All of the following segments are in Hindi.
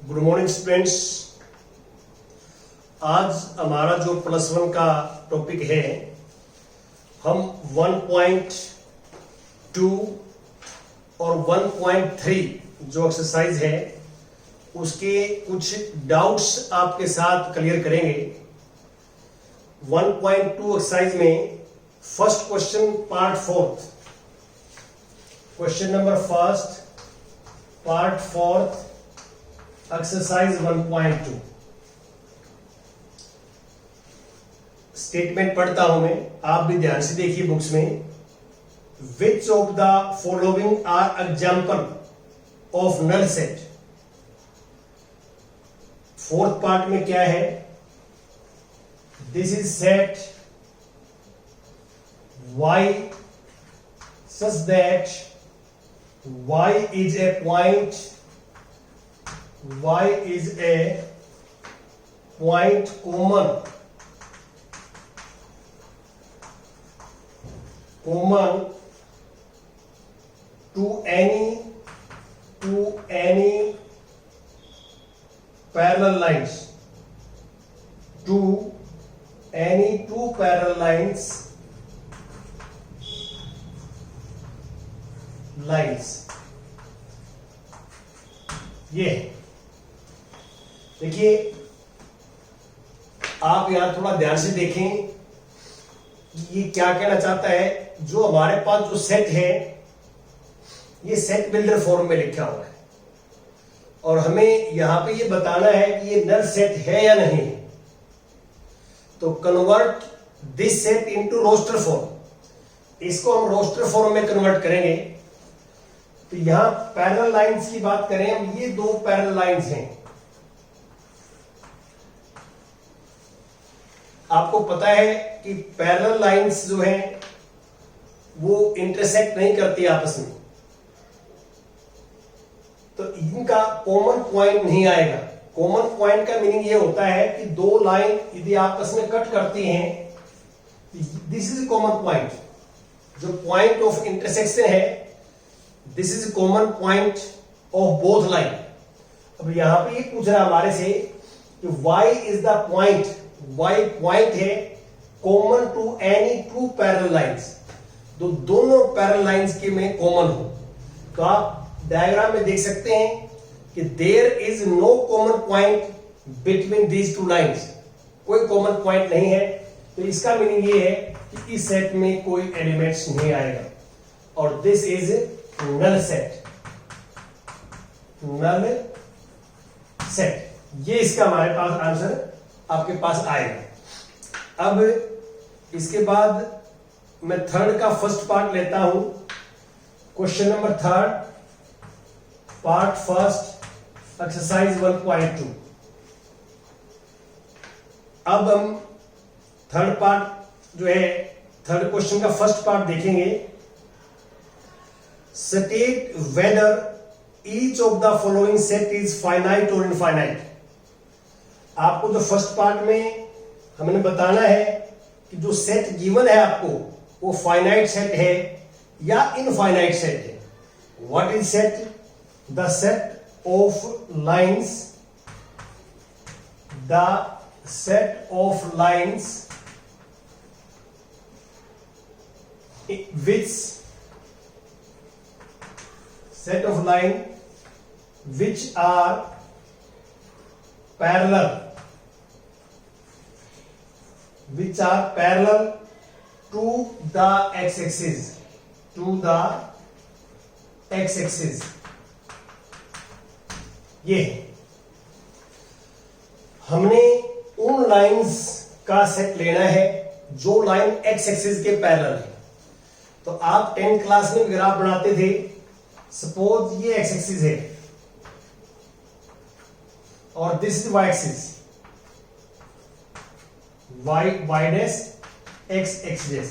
Good morning students. आज हमारा जो +1 का टॉपिक है, हम 1.2 और 1.3 जो एक्सरसाइज है उसके कुछ डाउट्स आपके साथ क्लियर करेंगे। 1.2 एक्सरसाइज में first question part 4, question number first part 4 exercise 1.2। Statement पढ़ता हूं मैं, आप भी ध्यान से देखिए बुक्स में। Which of the following are example of null set. Fourth part में क्या है? This is set y such that y is a point, y is a point common to any parallel lines, to any two parallel lines ये देखिए, आप यहां थोड़ा ध्यान से देखें कि ये क्या कहना चाहता है। जो हमारे पास जो सेट है, ये सेट बिल्डर फॉर्म में लिखा हुआ है और हमें यहां पे ये बताना है कि ये नल सेट है या नहीं। तो convert this set into roster form, इसको हम रोस्टर फॉर्म में कन्वर्ट करेंगे। तो यहां पैरेलल लाइंस की बात करें हम, ये दो पैरेलल लाइंस हैं। आपको पता है कि पैरेलल लाइंस जो हैं वो इंटरसेक्ट नहीं करती आपस में, तो इनका कॉमन पॉइंट नहीं आएगा। कॉमन पॉइंट का मीनिंग ये होता है कि दो लाइन यदि आपस में कट करती हैं, दिस इज कॉमन पॉइंट। जो पॉइंट ऑफ इंटरसेक्शन है, this is common point of both line. अब यहां पे ये पूछ रहा है हमारे से कि y is the point, y point है common to any two parallel lines, तो दोनों पैरेलल लाइंस के में कॉमन हो। तो आप डायग्राम में देख सकते हैं कि there is no common point between these two lines, कोई कॉमन पॉइंट नहीं है। तो इसका मीनिंग ये है कि इस सेट में कोई एलिमेंट्स नहीं आएगा और this is null set, null set. ये इसका हमारे पास आंसर आपके पास आएगा। अब इसके बाद मैं थर्ड का फर्स्ट पार्ट लेता हूं, question number third part first exercise 1.2। अब हम थर्ड पार्ट जो है, थर्ड क्वेश्चन का फर्स्ट पार्ट देखेंगे। State whether each of the following set is finite और इनफाइनाइट। आपको जो फर्स्ट पार्ट में हमने बताना है कि जो सेट गिवन है आपको, वो फाइनाइट सेट है या इनफाइनाइट सेट है। What is set? The set of lines, the set of lines which set of line which are parallel, to the x-axis, to the x-axis। ये हमने उन लाइंस का सेट लेना है जो लाइन x एक्सिस के पैरेलल है। तो आप 10th क्लास में ग्राफ बनाते थे, सपोज ये x एक्सिस है और this is y axis, y dash x dash,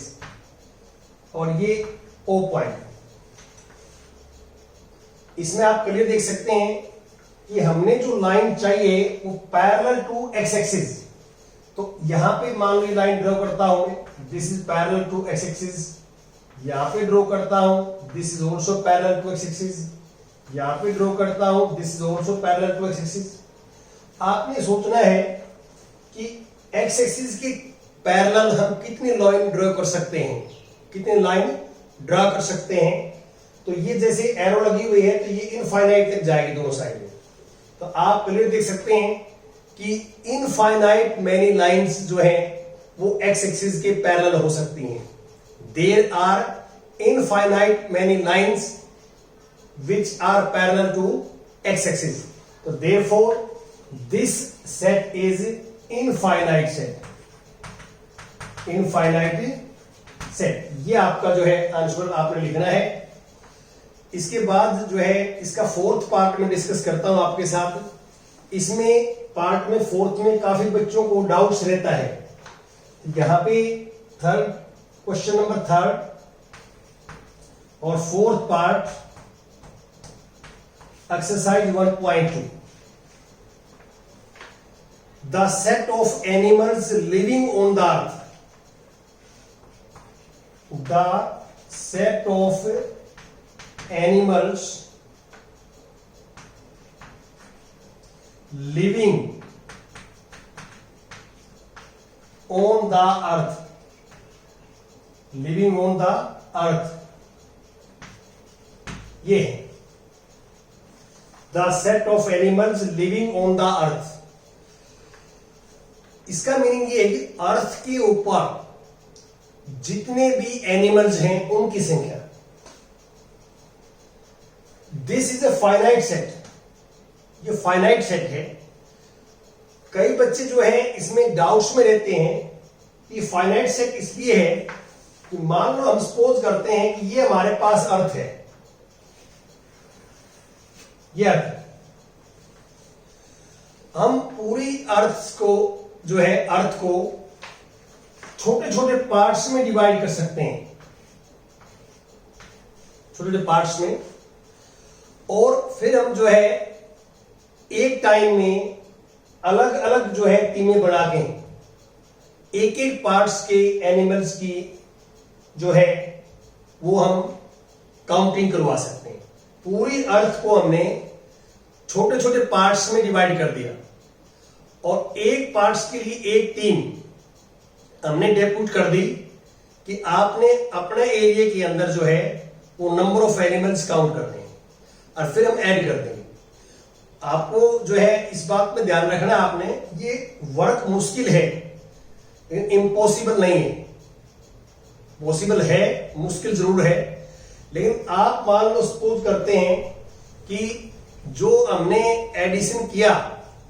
और ये O पॉइंट। इसमें आप क्लियर देख सकते हैं कि हमने जो लाइन चाहिए वो पैरेलल टू x एक्सिस। तो यहां पे मान ली लाइन ड्रॉ करता हूं, this is parallel to x axis. यहां पे ड्रॉ करता हूं, this is also parallel to x axis. यहां पे ड्रॉ करता हूं, this is also parallel to x axis. आपने सोचना है कि एक्स एक्सिस के पैरेलल हम कितनी लाइन ड्रॉ कर सकते हैं, कितनी लाइन ड्रॉ कर सकते हैं। तो ये जैसे एरो लगी हुई है तो ये इनफाइनाइट तक जाएगी दोनों साइड में। तो आप क्लियर देख सकते हैं कि इनफाइनाइट मैनी लाइंस जो है वो एक्स एक्सिस के पैरेलल हो सकती हैं। There are infinite many lines which are parallel to X axis. तो therefore this set is infinite set, infinite set. ये आपका जो है आंसर आपने लिखना है। इसके बाद जो है इसका फोर्थ पार्ट में डिस्कस करता हूं आपके साथ। इसमें पार्ट में फोर्थ में काफी बच्चों को डाउट्स रहता है। यहां पे थर्ड क्वेश्चन नंबर थर्ड और fourth part exercise 1.2 the set of animals living on the earth, the set of animals living on the earth, living on the earth, ये है the set of animals living on the earth। इसका मीनिंग ये है कि अर्थ के ऊपर जितने भी एनिमल्स हैं उनकी संख्या। This is a finite set, ये फाइनाइट सेट है। कई बच्चे जो है इसमें डाउट्स में रहते हैं। ये फाइनाइट सेट इसलिए है कि मान लो हम सपोज करते हैं कि ये हमारे पास अर्थ है, ये अर्थ, हम पूरी अर्थ को जो है अर्थ को छोटे छोटे पार्ट्स में डिवाइड कर सकते हैं, छोटे छोटे पार्ट्स में, और फिर हम जो है एक टाइम में अलग अलग जो है टीमें बना के एक एक पार्ट्स के एनिमल्स की जो है वो हम काउंटिंग करवा सकते हैं। पूरी अर्थ को हमने छोटे छोटे पार्ट्स में डिवाइड कर दिया और एक पार्ट्स के लिए एक टीम हमने डेप्यूट कर दी कि आपने अपने एरिया के अंदर जो है वो नंबर ऑफ एनिमल्स काउंट करने हैं और फिर हम ऐड कर देंगे। आपको जो है इस बात में ध्यान रखना, आपने ये वर्क मुश्किल है लेकिन इम्पॉसिबल नहीं है। पॉसिबल है, मुश्किल जरूर है, लेकिन आप मान लो सपोज करते हैं कि जो हमने एडिशन किया,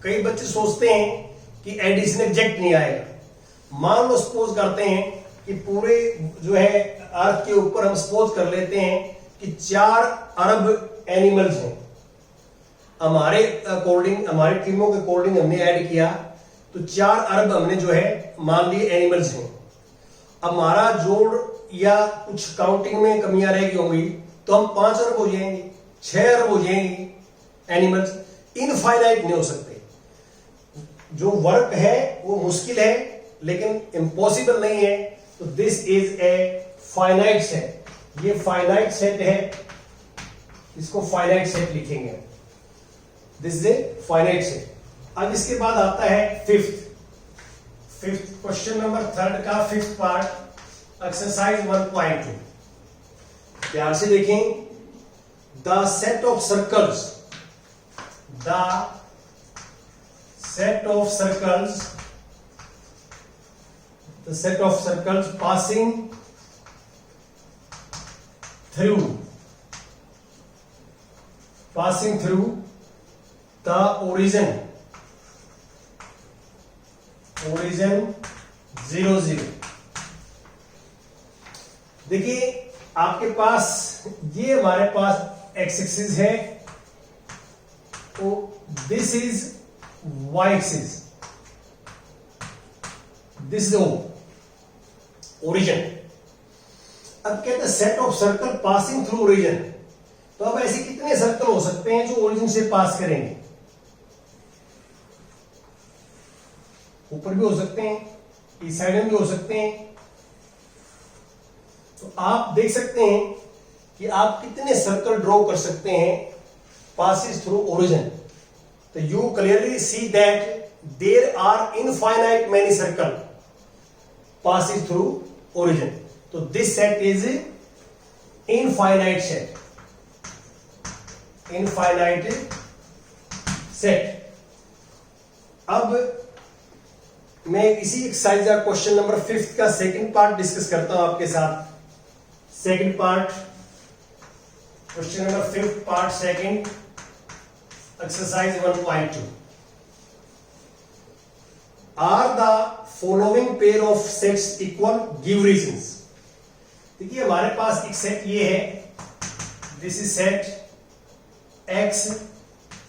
कई बच्चे सोचते हैं कि एडिशन एग्जैक्ट नहीं आएगा। मान लो सपोज करते हैं कि पूरे जो है अर्थ के ऊपर हम सपोज कर लेते हैं कि 4 अरब एनिमल्स हैं। हमारे अकॉर्डिंग, हमारी टीमों के अकॉर्डिंग हमने ऐड किया तो 4 अरब हमने जो है मान लिए एनिमल्स हैं। हमारा जोड़ या कुछ काउंटिंग में कमियां रहेगी होंगी तो हम 5 अरब हो जाएंगे, 6 अरब हो जाएंगे एनिमल्स। इनफाइनाइट नहीं हो सकते। जो वर्क है वो मुश्किल है लेकिन इम्पॉसिबल नहीं है। तो this is a finite set. ये फाइनाइट सेट है, इसको फाइनाइट सेट लिखेंगे। This is a finite set. अब इसके बाद आता है फिफ्थ क्वेश्चन नंबर थर्ड का फिफ्थ पार्ट एक्सरसाइज 1.2। ध्यान से देखें। The set of circles, the set of circles, the set of circles passing through the origin 0 0। देखिए आपके पास ये हमारे पास एक्स एक्सिस है, तो this is y axis, this is origin. अब कहते हैं set of circle passing through origin. तो अब ऐसे कितने सर्कल हो सकते हैं जो ओरिजिन से पास करेंगे? ऊपर भी हो सकते हैं, इस साइड में भी हो सकते हैं। तो आप देख सकते हैं कि आप कितने सर्कल ड्रॉ कर सकते हैं पासिस थ्रू ओरिजिन। तो you clearly see that there are infinite many circles passing through origin. तो this set is infinite set. Infinite set. अब मैं इसी एक्सरसाइज का क्वेश्चन नंबर 5 का सेकंड पार्ट डिस्कस करता हूं आपके साथ. Second part, question number 5 part second, exercise 1.2. Are the following pair of sets equal? Give reasons. देखिए हमारे पास एक सेट ये है, this is set X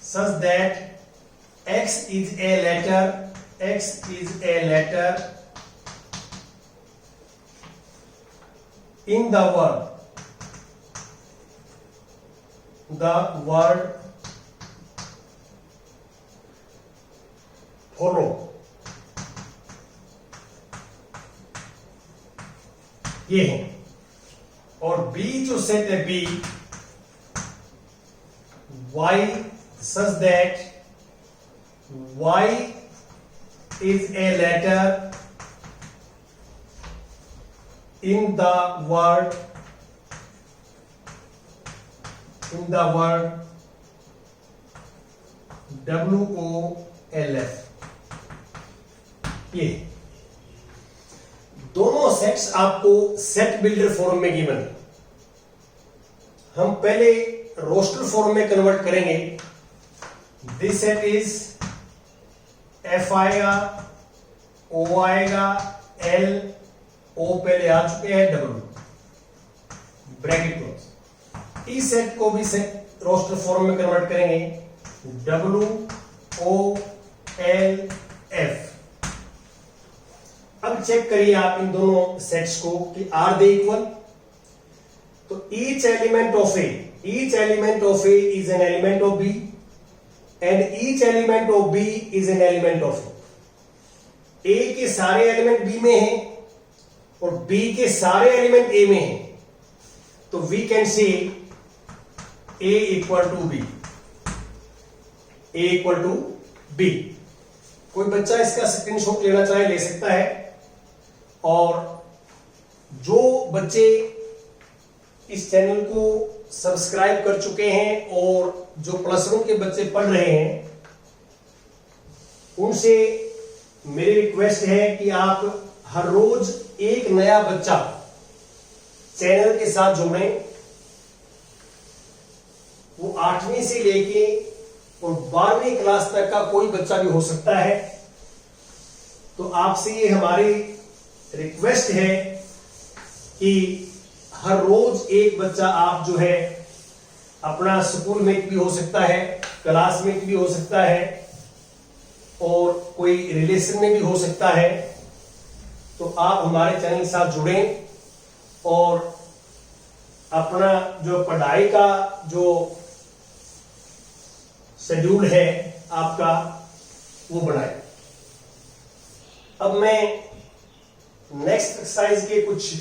such that X is a letter in the word follow. ये है. और B जो सेट है B, Y such that Y is a letter in the word WOLF. ये दोनों सेट्स आपको सेट बिल्डर फॉर्म में गिवन है. हम पहले रोस्टर फॉर्म में कन्वर्ट करेंगे. दिस सेट इज F आएगा, O आएगा, L, O पहले आ चुके हैं, W ब्रैकेट क्लोज. इस सेट को भी सेट रोस्टर फॉर्म में कन्वर्ट करेंगे, WOLF. अब चेक करिए आप इन दोनों सेट्स को कि आर दे इक्वल. तो each element of A is an element of B and each element of B is an element of A. A के सारे एलिमेंट B में हैं और B के सारे एलिमेंट A में हैं. तो we can say A equal to B. A equal to B. कोई बच्चा इसका स्क्रीनशॉट लेना चाहे ले सकता है. और जो बच्चे इस चैनल को सब्सक्राइब कर चुके हैं और जो +1 के बच्चे पढ़ रहे हैं, उनसे मेरी रिक्वेस्ट है कि आप हर रोज एक नया बच्चा चैनल के साथ जुड़ें. वो 8वीं से लेके और 12वीं क्लास तक का कोई बच्चा भी हो सकता है. तो आपसे ये हमारी रिक्वेस्ट है कि हर रोज एक बच्चा आप जो है, अपना स्कूल मेट भी हो सकता है, क्लासमेट भी हो सकता है और कोई रिलेशन में भी हो सकता है, तो आप हमारे चैनल के साथ जुड़ें और अपना जो पढ़ाई का जो शेड्यूल है आपका वो बनाएं. अब मैं नेक्स्ट एक्सरसाइज के कुछ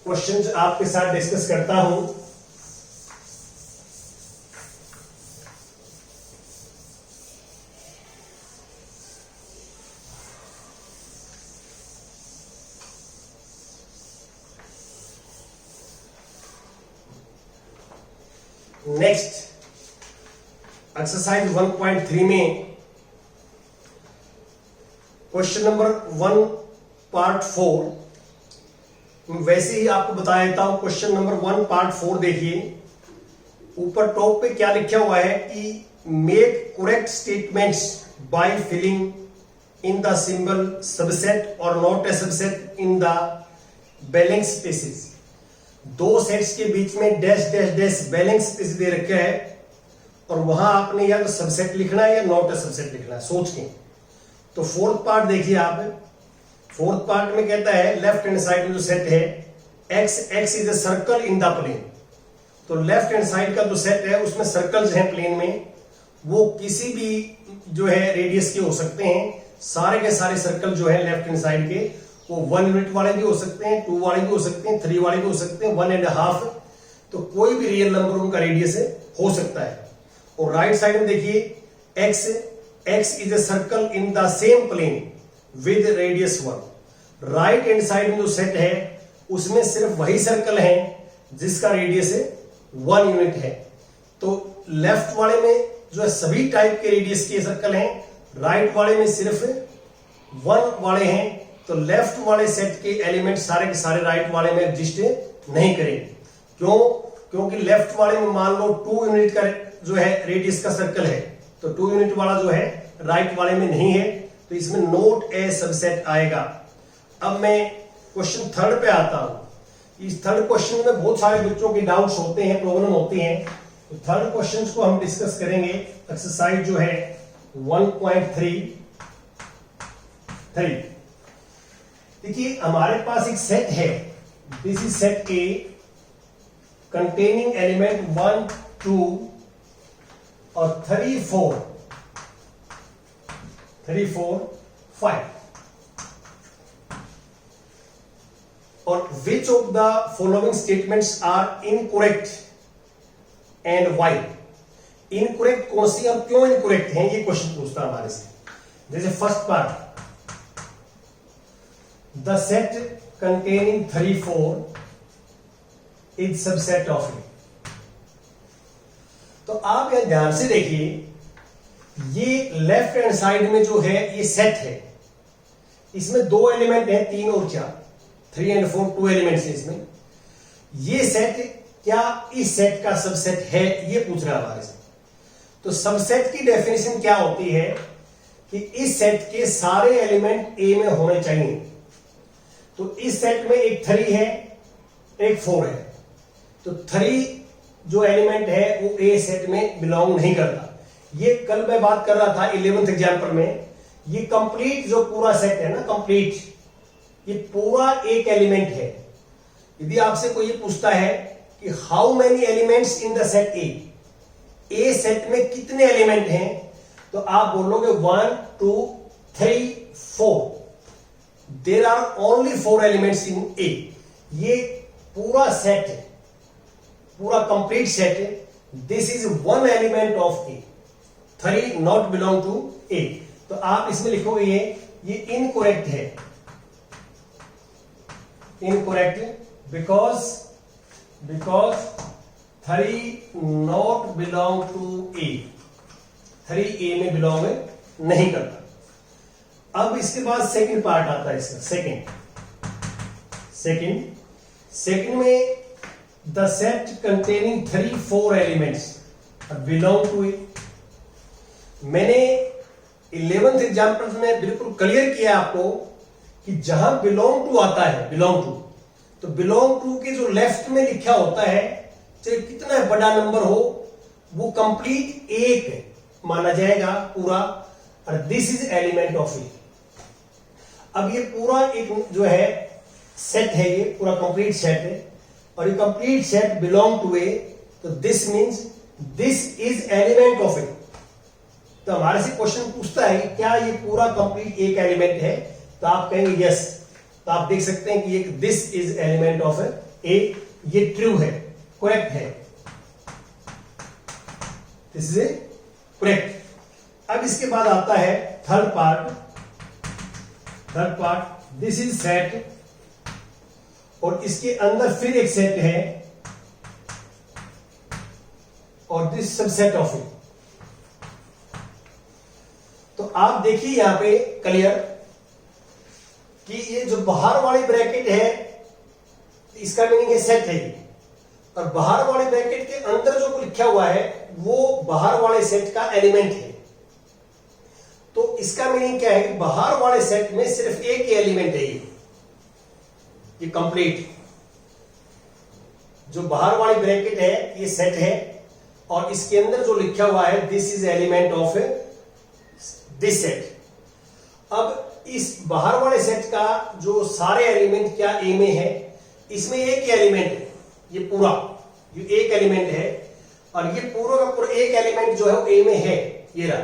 क्वेश्चंस आपके साथ डिस्कस करता हूं. नेक्स्ट एक्सरसाइज 1.3 में क्वेश्चन नंबर 1 पार्ट 4, वैसे ही आपको बता देता हूं. क्वेश्चन नंबर 1 पार्ट 4 देखिए. ऊपर टॉप पे क्या लिखा हुआ है कि make correct statements by filling in the symbol subset और not a subset in the balance spaces. दो सेट्स के बीच में dash dash dash balance space दे रखा है और वहां आपने या तो सबसेट लिखना है या नॉट ए सबसेट लिखना है, सोच के. तो फोर्थ पार्ट देखिए आप. फोर्थ पार्ट में कहता है लेफ्ट हैंड साइड में जो सेट है x is a circle in the plane. तो लेफ्ट हैंड साइड का जो सेट है उसमें सर्कल्स हैं प्लेन में, वो किसी भी जो है रेडियस के हो सकते हैं. सारे के सारे सर्कल जो है लेफ्ट हैंड साइड के वो 1 यूनिट वाले भी हो सकते हैं, 2 वाले भी हो सकते हैं, 3 वाले भी हो सकते हैं, 1.5. तो कोई भी रियल नंबर उनका रेडियस हो सकता है. और राइट साइड में देखिए x is a circle in the same plane with radius 1। Right hand side में जो सेट है उसमें सिर्फ वही सर्कल है जिसका रेडियस 1 यूनिट है। तो लेफ्ट वाले में जो है सभी टाइप के रेडियस के सर्कल हैं, राइट वाले में सिर्फ 1 वाले हैं। तो लेफ्ट वाले सेट के एलिमेंट सारे के सारे राइट वाले में एग्जिस्ट नहीं करेंगे। क्यों? क्योंकि लेफ्ट वाले में मान लो 2 यूनिट का जो है रेडियस का सर्कल है, तो 2 यूनिट वाला जो है राइट वाले में नहीं है, तो इसमें नोट ए सबसेट आएगा। अब मैं क्वेश्चन थर्ड पे आता हूं। इस थर्ड क्वेश्चन में बहुत सारे बच्चों के डाउट्स होते हैं, प्रॉब्लम होती हैं। तो थर्ड क्वेश्चन को हम डिस्कस करेंगे। एक्सरसाइज जो है 1.3। देखिए हमारे पास एक सेट है, this is set A containing element 1, 2 और 3, 4, 5 और which of the following statements are incorrect and why? Incorrect कौन सी और क्यों इनकरेक्ट हैं, ये क्वेश्चन पूछता है हमारे से। जैसे first part, the set containing 3, 4 is subset of A. तो आप यहां ध्यान से देखिए, ये लेफ्ट हैंड साइड में जो है ये सेट है, इसमें 2 एलिमेंट है, 3 और 4, 3 and 4 2 एलिमेंट्स है इसमें। ये सेट क्या इस सेट का सबसेट है, ये पूछ रहा है हमारे से। तो सबसेट की डेफिनेशन क्या होती है कि इस सेट के सारे एलिमेंट ए में होने चाहिए। तो इस सेट में एक 3 है, एक 4 है, तो 3 जो एलिमेंट है वो ए सेट में बिलोंग नहीं करता। ये कल मैं बात कर रहा था 11th एग्जाम्पल में, ये कंप्लीट जो पूरा सेट है ना, कंप्लीट ये पूरा एक एलिमेंट है। यदि आपसे कोई ये पूछता है कि how many elements in the set A set में कितने एलिमेंट हैं, तो आप बोलोगे 1, 2, 3, 4। There are only 4 elements in A. ये पूरा सेट है, पूरा कंप्लीट सेट है। This is 1 element of A, 3 not belong to A. तो आप इसमें लिखोगे ये इनकरेक्ट है, incorrect because 3 not belong to A, 3 A में बिलोंग नहीं करता। अब इसके बाद सेकंड पार्ट आता है इसका। सेकंड में the set containing 3, 4 elements belong to A. मैंने 11th एग्जाम्पल में बिल्कुल क्लियर किया आपको कि जहां बिलोंग टू आता है, तो बिलोंग टू के जो लेफ्ट में लिखा होता है, चाहे कितना बड़ा नंबर हो, वो कंप्लीट एक माना जाएगा पूरा, और this is element of A. अब ये पूरा एक जो है सेट है, ये पूरा कंप्लीट सेट है, और ये complete set belong to A, तो this means this is element of A. तो हमारे से क्वेश्चन पूछता है कि क्या ये पूरा कंप्लीट एक एलिमेंट है, तो आप कहेंगे यस। तो आप देख सकते हैं कि एक this is element of A, ये ट्रू है, करेक्ट है, दिस इज करेक्ट। अब इसके बाद आता है third part, this is set, और इसके अंदर फिर एक सेट है, और दिस सबसेट ऑफ ए। तो आप देखिए यहां पे क्लियर कि ये जो बाहर वाली ब्रैकेट है इसका मीनिंग है सेट है, और बाहर वाले ब्रैकेट के अंदर जो लिखा हुआ है वो बाहर वाले सेट का एलिमेंट है। तो इसका मीनिंग क्या है कि बाहर वाले सेट में सिर्फ एक ही एलिमेंट है, ये कंप्लीट जो बाहर वाली ब्रैकेट है ये सेट है, और इसके अंदर जो लिखा हुआ है this is element of this set. अब इस बाहर वाले सेट का जो सारे एलिमेंट क्या ए में है, इसमें एक ही एलिमेंट है, ये पूरा ये एक एलिमेंट है, और ये पूरा का पूरा एक एलिमेंट जो है वो ए में है, ये रहा।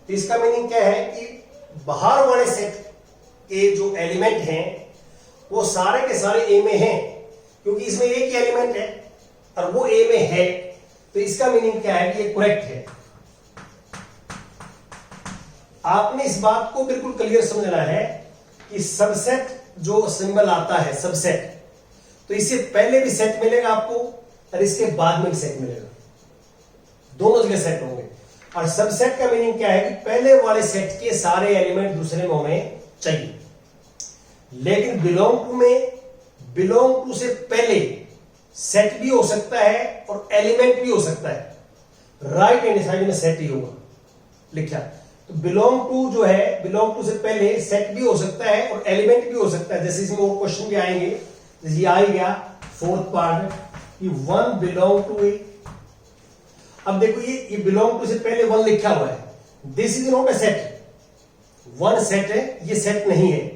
तो इसका मीनिंग क्या है कि बाहर वाले सेट के जो एलिमेंट हैं वो सारे के सारे ए में हैं, क्योंकि इसमें एक ही एलिमेंट है और वो ए में है। तो इसका मीनिंग क्या है कि ये करेक्ट है, आपने इस बात को बिल्कुल क्लियर समझना है कि सबसेट जो सिंबल आता है सबसेट, तो इससे पहले भी सेट मिलेगा आपको और इसके बाद में भी सेट मिलेगा, दोनों जगह सेट होंगे। और सबसेट का मीनिंग क्या है कि पहले वाले सेट के सारे एलिमेंट दूसरे में होने चाहिए। लेकिन बिलोंग टू में बिलोंग टू से पहले सेट भी हो सकता है और एलिमेंट भी हो सकता है। राइट हैंड साइड में सेट ही होगा लिखा। तो बिलोंग टू जो है, बिलोंग टू से पहले सेट भी हो सकता है और एलिमेंट भी हो सकता है। जैसे इसमें और क्वेश्चन भी आएंगे, जैसे ये आ गया फोर्थ पार्ट कि वन बिलोंग टू ए। अब देखो ये बिलोंग टू से पहले वन लिखा हुआ है, this is not a set, one set है, ये सेट नहीं है।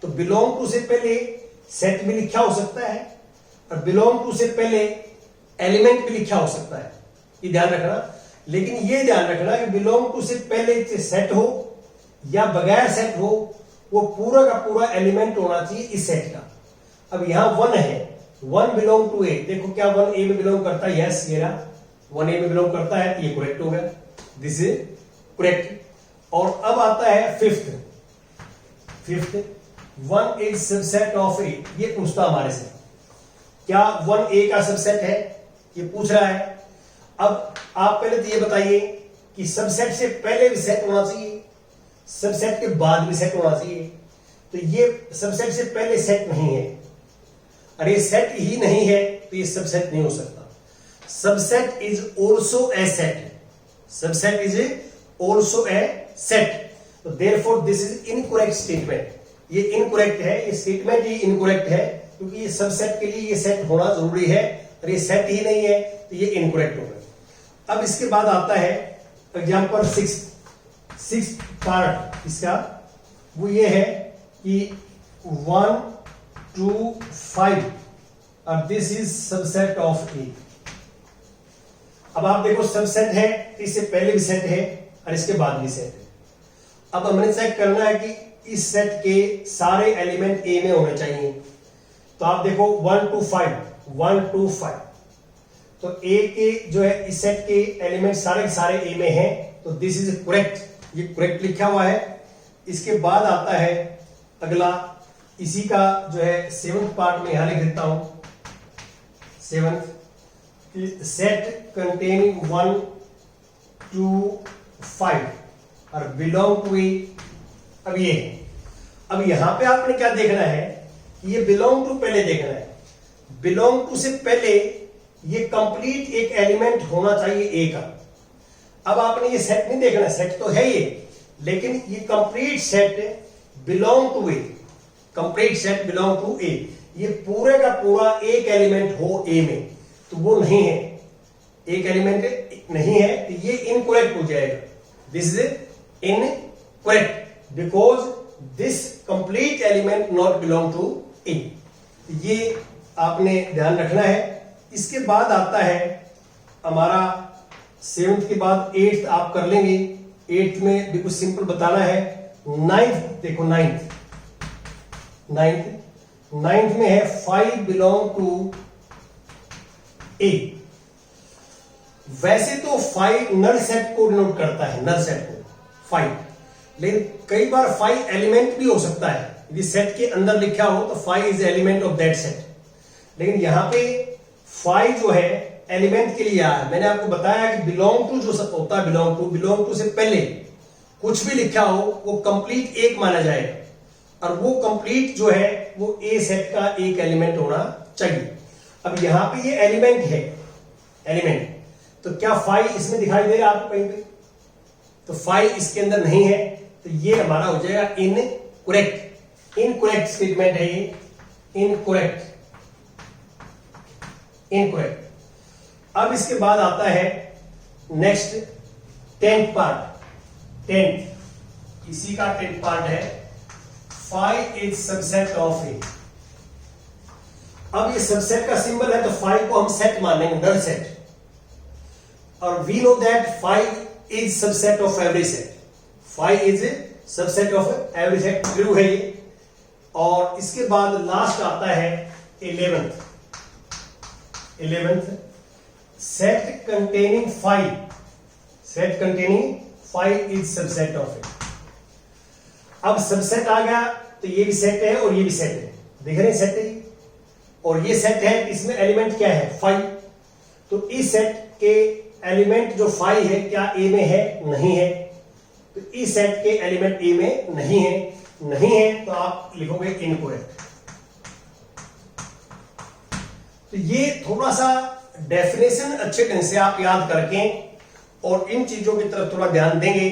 तो बिलोंग टू से पहले सेट भी लिखा हो सकता है और बिलोंग टू से पहले एलिमेंट भी लिखा हो सकता है, ये ध्यान रखना। लेकिन ये ध्यान रखना कि बिलोंग टू से पहले सेट हो या बगैर सेट हो, वो पूरा का पूरा एलिमेंट होना चाहिए इस सेट का। अब यहां वन है, वन बिलोंग टू ए, देखो क्या वन ए में बिलोंग करता है? यस, ये रहा वन ए में बिलोंग करता है, ये करेक्ट हो गया, दिस इज करेक्ट। और अब आता है fifth, one is subset of A. ये पूछता हमारे से क्या वन ए का सबसेट है, ये पूछ रहा है। अब आप पहले तो ये बताइए कि सबसेट से पहले भी सेट होना चाहिए, सबसेट के बाद भी सेट होना चाहिए। तो ये सबसेट से पहले सेट नहीं है, अरे सेट ही नहीं है तो ये सबसेट नहीं हो सकता। Subset is also a set, subset is also a set. तो therefore this is incorrect statement, ये इनकरेक्ट है, ये स्टेटमेंट ही इनकरेक्ट है, क्योंकि ये सबसेट के लिए ये सेट होना जरूरी है और ये सेट ही नहीं है तो ये इनकरेक्ट होगा। अब इसके बाद आता है एग्जांपल सिक्स पार्ट इसका, वो ये है कि 1 2 5 और this is subset of A. अब आप देखो सबसेट है, इससे पहले भी सेट है और इसके बाद भी सेट है। अब हमें चेक करना है कि इस सेट के सारे एलिमेंट ए में होने चाहिए। तो आप देखो 1 2 5, तो ए के जो है इस सेट के एलिमेंट सारे के सारे ए में हैं, तो दिस इज करेक्ट, ये करेक्ट लिखा हुआ है। इसके बाद आता है अगला, इसी का जो है सेवंथ पार्ट में यहां लिख देता हूं, सेवंथ सेट कंटेनिंग 1 2 5 और बिलोंग टू ए। अब ये है, अब यहां पे आपने क्या देखना है कि ये बिलोंग टू पहले देखना है। बिलोंग टू से पहले ये कंप्लीट एक एलिमेंट होना चाहिए ए का। अब आपने ये सेट नहीं देखना, सेट तो है ये, लेकिन ये complete set belong to A, complete set belong to A, ये पूरे का पूरा एक एलिमेंट हो ए में, तो वो नहीं है, एक एलिमेंट नहीं है, तो ये इनकरेक्ट हो जाएगा। This is incorrect because this complete element not belong to A. ये आपने ध्यान रखना है। इसके बाद आता है हमारा सेवंथ के बाद एट्थ आप कर लेंगे। एट्थ में बिल्कुल सिंपल बताना है। नाइन्थ देखो, नाइन्थ में है 5 बिलोंग टू ए। वैसे तो 5 नल सेट को डिनोट करता है, नल सेट को 5, लेकिन कई बार 5 एलिमेंट भी हो सकता है। यदि सेट के अंदर लिखा हो तो 5 is element of that set, लेकिन यहां पे 5 जो है एलिमेंट के लिए आया। मैंने आपको बताया कि बिलोंग टू जो सब होता है, बिलोंग टू से पहले कुछ भी लिखा हो वो कंप्लीट एक माना जाएगा और वो कंप्लीट जो है वो ए सेट का एक एलिमेंट होना चाहिए। अब यहां पे ये एलिमेंट है, एलिमेंट, तो क्या 5 इसमें दिखाई दे रहा है आपको कहीं पे? तो 5 इसके अंदर नहीं है, तो ये हमारा हो जाएगा इनकरेक्ट। इनकरेक्ट स्टेटमेंट है ये, इनकरेक्ट। अब इसके बाद आता है नेक्स्ट 10th पार्ट, 10th, इसी का 10th पार्ट है 5 इज सबसेट ऑफ ए। अब ये सबसेट का सिंबल है तो 5 को हम सेट मानेंगे, नल सेट, और we know that 5 is subset of every set. 5 is subset of every set, true है ये। और इसके बाद लास्ट आता है 11th set containing 5 is subset of A. अब सबसेट आ गया तो ये भी सेट है और ये भी सेट है, देख रहे हैं सेट है, और ये सेट है, इसमें एलिमेंट क्या है 5। तो इस सेट के एलिमेंट जो 5 है क्या ए में है, नहीं है। तो इस सेट के एलिमेंट ए में नहीं है, नहीं है तो आप लिखोगे इनकरेक्ट। तो ये थोड़ा सा डेफिनेशन अच्छे ढंग से आप याद करके और इन चीजों की तरफ थोड़ा ध्यान देंगे।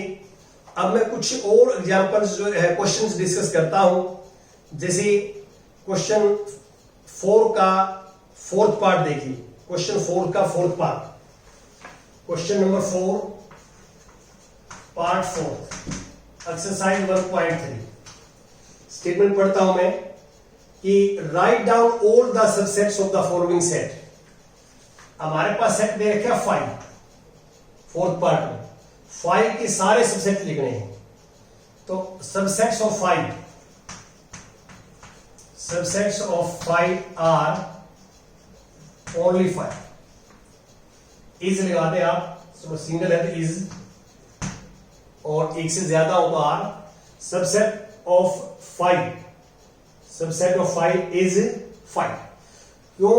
अब मैं कुछ और एग्जांपल्स जो है क्वेश्चंस डिस्कस करता हूं, जैसे क्वेश्चन 4 का फोर्थ पार्ट देखिए, क्वेश्चन 4 का fourth part, question number 4 part 4 exercise 1.3। Statement पढ़ता हूं मैं कि write down all the subsets of the following set. हमारे पास सेट दे रखा 5, फोर्थ पार्ट में 5 के सारे सबसेट लिखने हैं। तो subsets of 5, subsets of 5 are only 5। Is लगा दे आप, सिंगल है तो इज, और एक से ज्यादा हो तो आर। Subset of 5, subset of 5 is 5। क्यों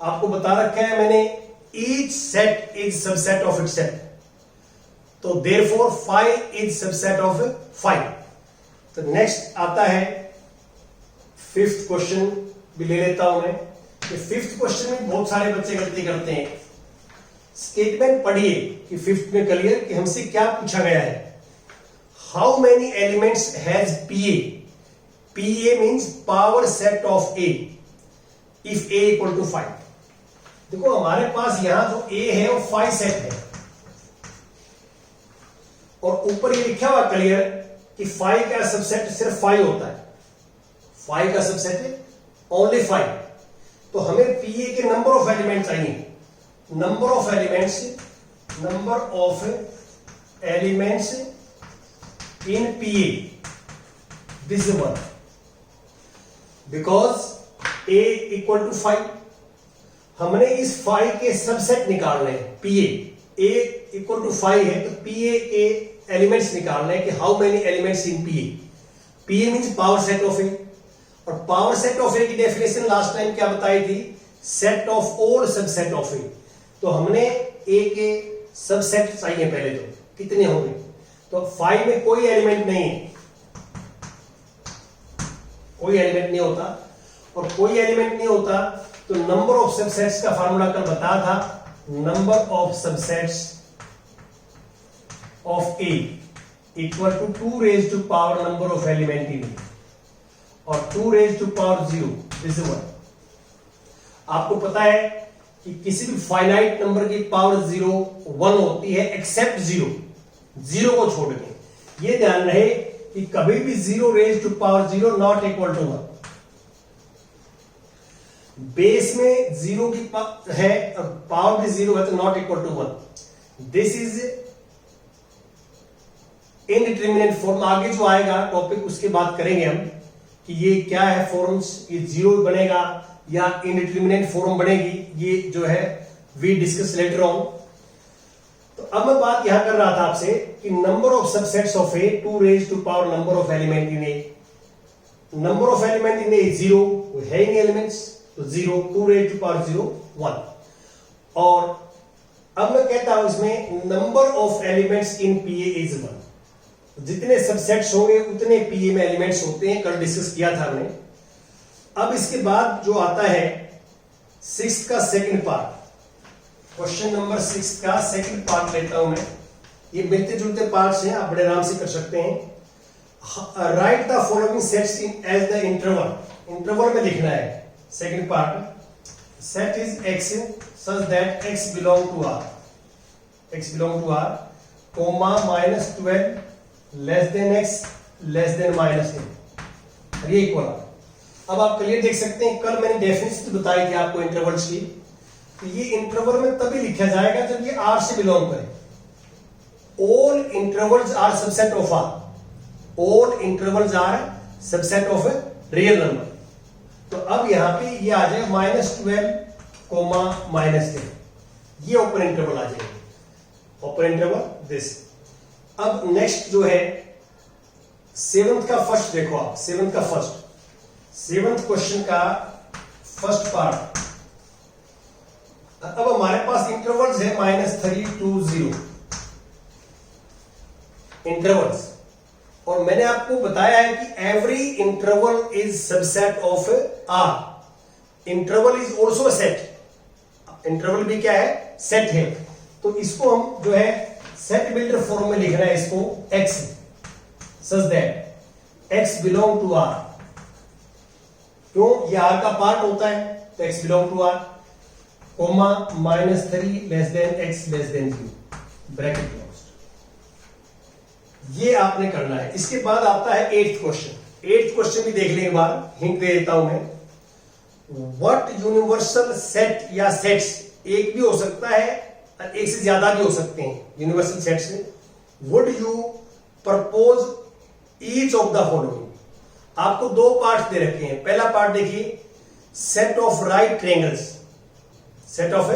आपको बता रखा है मैंने, each set is subset of it set, तो देयरफॉर 5 इज सबसेट ऑफ 5। तो नेक्स्ट आता है 5th क्वेश्चन भी ले लेता हूं मैं। कि 5th क्वेश्चन में बहुत सारे बच्चे गलती करते हैं। स्टेटमेंट पढ़िए कि 5th में क्लियर कि हमसे क्या पूछा गया है। How many elements has PA, PA means power set of A if A equal to 5। देखो हमारे पास यहां जो ए है वो 5 सेट है, और ऊपर ये लिखा हुआ क्लियर कि 5 का सबसेट सिर्फ 5 होता है, 5 का सबसेट है ओनली 5। तो हमें पीए के नंबर ऑफ एलिमेंट चाहिए, number of elements, number of elements in PA, this is 1, because A equal to 5। हमने इस 5 के सबसेट निकालने हैं, पीए ए इक्वल टू 5 है तो पीए के एलिमेंट्स निकालने हैं कि how many elements in PA. PA means power set of A, और पावर सेट ऑफ ए की डेफिनेशन लास्ट टाइम क्या बताई थी, set of all subset of A. तो हमने ए के सबसेट चाहिए पहले, तो कितने होंगे, तो 5 में कोई एलिमेंट नहीं है, कोई एलिमेंट नहीं होता, और कोई एलिमेंट नहीं होता तो नंबर ऑफ सबसेट्स का फार्मूला कल बताया था, number of subsets of A equal to 2 raise to power number of element in, और 2 raise to power 0, this is 1। आपको पता है कि किसी भी फाइनाइट नंबर की पावर 0 1 होती है एक्सेप्ट 0, 0 को छोड़ के। ये ध्यान रहे कि कभी भी 0 raise to power 0 not equal to 1। Base में 0 की है और पावर भी 0 है तो not equal to 1। This is indeterminate form. आगे जो आएगा टॉपिक उसके बात करेंगे हम कि ये क्या है फॉर्म्स, ये 0 बनेगा या इनडिटरमिनेट फॉर्म बनेगी, ये जो है वी डिस्कस लेटर ऑन। तो अब मैं बात यहां कर रहा था आपसे कि number of subsets of A 2 raise to power number of element in A. Number of element in A 0, है ही नहीं एलिमेंट्स, तो 0, 2 रेज टू पावर 0 1। और अब मैं कहता हूं इसमें number of elements in PA is 1। जितने सबसेट्स होंगे उतने पीए में एलिमेंट्स होते हैं, कल डिस्कस किया था हमने। अब इसके बाद जो आता है 6th का सेकंड पार्ट, क्वेश्चन नंबर 6 का सेकंड पार्ट लेता हूं मैं। ये मिलते जुलते पार्ट्स हैं, आप बड़े आराम से कर सकते हैं। Write the following sets in as the interval, interval में लिखना है। Second part, set is x such that x belong to R, x belong to R, comma -12 less than x less than -10, ये इक्वल आर। अब आप क्लियर देख सकते हैं, कल मैंने डेफिनेशन बताई थी आपको इंटरवल्स की। तो ये इंटरवल में तभी लिखा जाएगा जब ये आर से बिलोंग करे। All intervals are subset of R, all intervals are subset of a real number. तो अब यहां पे ये आ जाएगा -12 कोमा -10, ये ओपन इंटरवल आ जाएगा, ओपन इंटरवल दिस। अब नेक्स्ट जो है सेवंथ का फर्स्ट देखो आप, सेवंथ क्वेश्चन का फर्स्ट पार्ट। अब हमारे पास इंटरवल्स है -3 to 0 इंटरवल्स, और मैंने आपको बताया है कि every interval is subset of R. Interval is also set, interval भी क्या है, सेट है। तो इसको हम जो है सेट बिल्डर फॉर्म में लिखना है इसको x, such that x belong to r। क्यों, ये r का पार्ट होता है, तो x belong to r, comma -3 less than x less than 0, bracket closed. ये आपने करना है। इसके बाद आता है 8th क्वेश्चन। 8th क्वेश्चन भी देख लें एक बार, हिंट दे देता हूं मैं। व्हाट यूनिवर्सल सेट या सेट्स, एक भी हो सकता है और एक से ज्यादा भी हो सकते हैं यूनिवर्सल सेट्स में, would you propose each of the following. आपको दो पार्ट दे रखे हैं। पहला पार्ट देखिए, set of right triangles, set of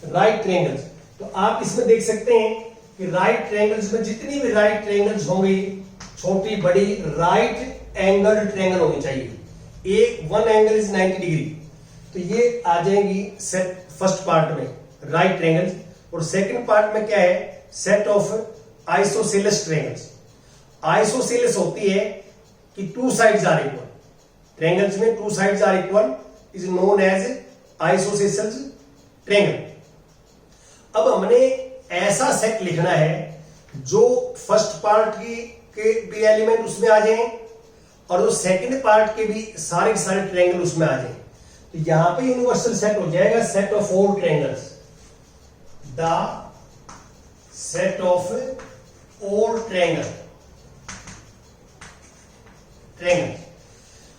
right triangles. तो आप इसमें देख सकते हैं कि राइट ट्रायंगल्स में जितनी भी राइट ट्रायंगल्स होंगी, छोटी बड़ी राइट एंगल ट्रायंगल होनी चाहिए। एक वन एंगल इज 90 डिग्री, तो ये आ जाएंगी सेट फर्स्ट पार्ट में राइट ट्रायंगल्स। और सेकंड पार्ट में क्या है, set of isosceles triangles. Isosceles होती है कि two sides are equal, triangles में two sides are equal is known as isosceles triangle. अब हमने ऐसा सेट लिखना है जो फर्स्ट पार्ट के भी एलिमेंट उसमें आ जाएं और जो सेकंड पार्ट के भी सारे ट्रायंगल उसमें आ जाएं। तो यहां पे यूनिवर्सल सेट हो जाएगा set of all triangles, the set of all triangle.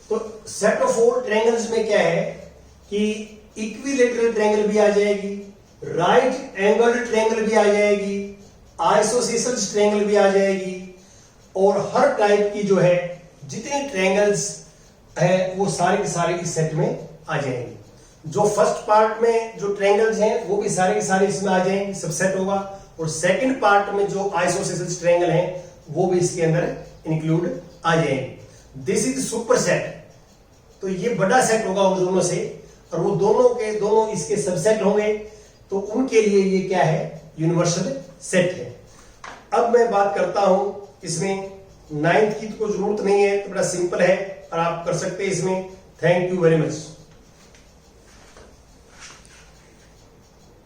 तो सेट ऑफ ऑल ट्रायंगल्स में क्या है कि इक्विलेटरल ट्रायंगल भी आ जाएगी, राइट एंगल ट्रायंगल भी आ जाएगी, आइसोसेलेस ट्रायंगल भी आ जाएगी, और हर टाइप की जो है जितने ट्रायंगल्स है वो सारे के सारे इस सेट में आ जाएंगे। जो फर्स्ट पार्ट में जो ट्रायंगल्स हैं वो भी सारे के सारे इसमें आ जाएंगे, सबसेट होगा। और सेकंड पार्ट में जो आइसोसेलेस ट्रायंगल हैं वो भी इसके अंदर इंक्लूड आ जाएंगे। This is super set. तो ये बड़ा सेट होगा उन दोनों से, और वो दोनों के दोनों इसके सबसेट होंगे, तो उनके लिए ये क्या है, यूनिवर्सल सेट है। अब मैं बात करता हूं इसमें 9th की तो कोई जरूरत नहीं है, तो बड़ा सिंपल है और आप कर सकते हैं इसमें। Thank you very much.